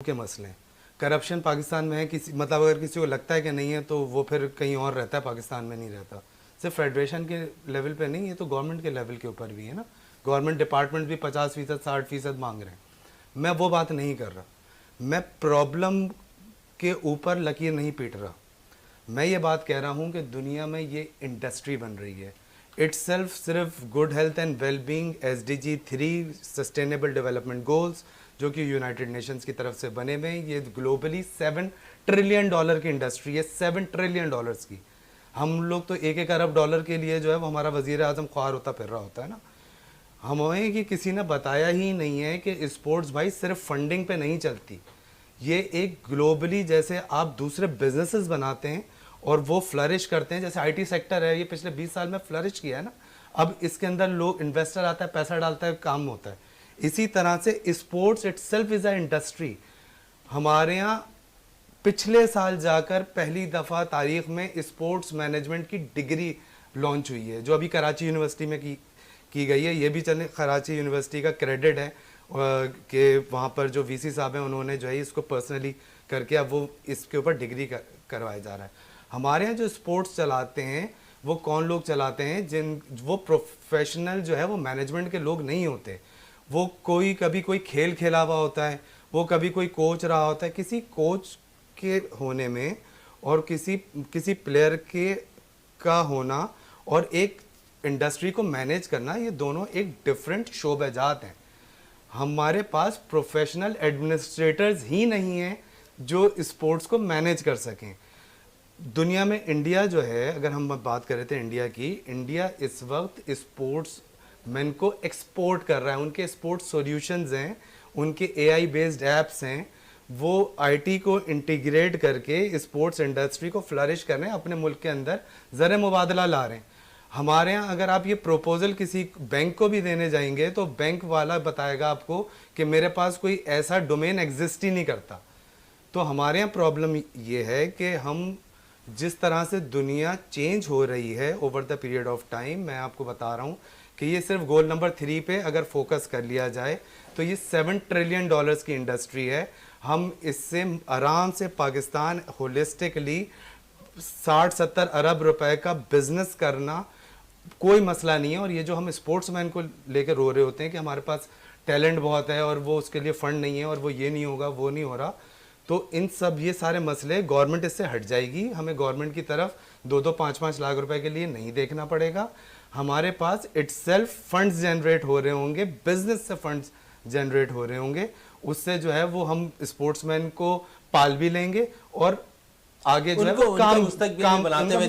के मसले हैं। करप्शन पाकिस्तान में है, किसी मतलब अगर किसी को लगता है कि नहीं है तो वो फिर कहीं और रहता है, पाकिस्तान में नहीं रहता। सिर्फ फेडरेशन के लेवल पे नहीं, ये तो गवर्नमेंट के लेवल के ऊपर भी है ना। गवर्नमेंट डिपार्टमेंट भी 50%, 60% मांग रहे हैं। मैं वो बात नहीं कर रहा, मैं प्रॉब्लम के ऊपर लकीर नहीं पीट रहा। मैं ये बात कह रहा हूँ कि दुनिया में ये इंडस्ट्री बन रही है इटसेल्फ। सिर्फ good health and wellbeing, SDG 3 sustainable development goals जो कि यूनाइटेड नेशंस की तरफ से बने हुए हैं, ये ग्लोबली $7 ट्रिलियन की इंडस्ट्री है, $7 ट्रिलियन की। हम लोग तो $1 अरब के लिए जो है वो हमारा वजीर आजम ख्वार होता फिर रहा होता है ना। हमें ये किसी ने बताया ही नहीं है कि स्पोर्ट्स भाई सिर्फ फंडिंग पे नहीं चलती, ये एक ग्लोबली जैसे आप दूसरे बिजनेसेस बनाते हैं और वो फ्लरिश करते हैं, जैसे IT सेक्टर है, ये पिछले 20 साल में फ्लरिश किया है ना। अब इसके अंदर लोग, इन्वेस्टर आता है, पैसा डालता है, काम होता है। इसी तरह से sports itself is a industry. हमारे यहाँ पिछले साल जाकर पहली दफ़ा तारीख में स्पोर्ट्स मैनेजमेंट की डिग्री लॉन्च हुई है, जो अभी कराची यूनिवर्सिटी में की गई है। ये भी चले कराची यूनिवर्सिटी का क्रेडिट है कि वहाँ पर जो VC साहब हैं उन्होंने जो है इसको पर्सनली करके अब वो इसके ऊपर डिग्री करवाया जा रहा है। हमारे यहाँ जो स्पोर्ट्स चलाते हैं वो कौन लोग चलाते हैं, वो प्रोफेशनल जो है वो मैनेजमेंट के लोग नहीं होते। वो कभी कोई खेल खेला हुआ होता है, वो कभी कोई कोच रहा होता है। किसी कोच के होने में और किसी प्लेयर का होना और एक इंडस्ट्री को मैनेज करना, ये दोनों एक डिफरेंट शोबेजात हैं। हमारे पास प्रोफेशनल एडमिनिस्ट्रेटर्स ही नहीं हैं जो स्पोर्ट्स को मैनेज कर सकें। दुनिया में इंडिया जो है, अगर हम बात कर रहे थे इंडिया की, इंडिया इस वक्त स्पोर्ट्स मैन को एक्सपोर्ट कर रहा है। उनके स्पोर्ट्स सॉल्यूशंस हैं, उनके AI बेस्ड ऐप्स हैं, वो IT को इंटीग्रेट करके स्पोर्ट्स इंडस्ट्री को फ्लरिश कर रहे हैं, अपने मुल्क के अंदर ज़र मुबादला ला रहे हैं। हमारे यहाँ अगर आप ये प्रपोजल किसी बैंक को भी देने जाएंगे तो बैंक वाला बताएगा आपको कि मेरे पास कोई ऐसा डोमेन एग्जिस्ट ही नहीं करता। तो हमारे यहाँ प्रॉब्लम ये है कि हम जिस तरह से दुनिया चेंज हो रही है over the period of time, मैं आपको बता रहा हूँ कि ये सिर्फ गोल नंबर 3 पे अगर फोकस कर लिया जाए तो ये $7 ट्रिलियन की इंडस्ट्री है। हम इससे आराम से पाकिस्तान होलिस्टिकली 60-70 अरब रुपए का बिजनेस करना कोई मसला नहीं है। और ये जो हम स्पोर्ट्समैन को लेकर रो रहे होते हैं कि हमारे पास टैलेंट बहुत है और वो उसके लिए फंड नहीं है और वो ये नहीं होगा, वो नहीं हो रहा, तो इन सब ये सारे मसले गवर्नमेंट इससे हट जाएगी। हमें गवर्नमेंट की तरफ 2-2, 5-5 लाख रुपए के लिए नहीं देखना पड़ेगा। हमारे पास इटसेल्फ फंड्स जनरेट हो रहे होंगे, बिजनेस से फंड्स जनरेट हो रहे होंगे, उससे जो है वो हम स्पोर्ट्समैन को पाल भी लेंगे और आगे जो है वो काम बनाते हुए